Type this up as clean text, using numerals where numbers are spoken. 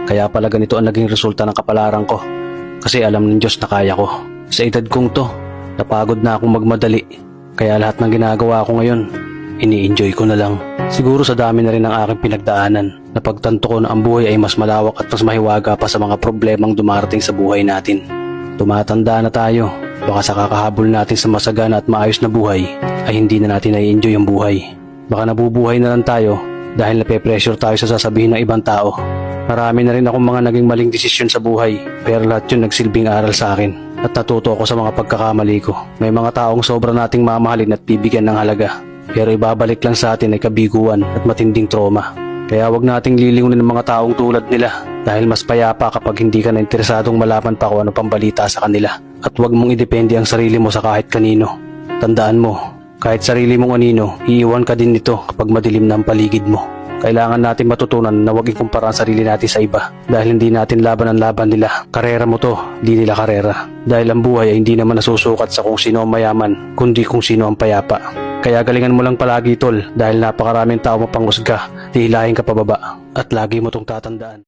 Kaya pala ganito ang naging resulta ng kapalaran ko. Kasi alam ng Diyos na kaya ko. Sa edad kong to, napagod na akong magmadali. Kaya lahat ng ginagawa ko ngayon, ini-enjoy ko na lang. Siguro sa dami na rin ng aking pinagdaanan, napagtanto ko na ang buhay ay mas malawak at mas mahiwaga pa sa mga problemang dumarating sa buhay natin. Tumatanda na tayo, baka sa kakahabol natin sa masagana at maayos na buhay, ay hindi na natin na-enjoy ang buhay. Baka nabubuhay na lang tayo dahil nape-pressure tayo sa sasabihin ng ibang tao. Marami na rin akong mga naging maling desisyon sa buhay, pero lahat yun nagsilbing aral sa akin. At natuto ako sa mga pagkakamali ko. May mga taong sobra nating mamahalin at bibigyan ng halaga, pero ibabalik lang sa atin ay kabiguan at matinding trauma. Kaya wag nating lilingunin ng mga taong tulad nila, dahil mas payapa kapag hindi ka na interesadong malaman pa kung ano pang balita sa kanila. At wag mong idepende ang sarili mo sa kahit kanino. Tandaan mo, kahit sarili mong anino, iiwan ka din nito kapag madilim na ang paligid mo. Kailangan natin matutunan na huwag ikumpara ang sarili natin sa iba, dahil hindi natin laban ang laban nila. Karera mo to, di nila karera. Dahil ang buhay ay hindi naman nasusukat sa kung sino ang mayaman, kundi kung sino ang payapa. Kaya galingan mo lang palagi tol, dahil napakaraming tao mapanghusga, hihilahin ka pababa. At lagi mo tong tatandaan.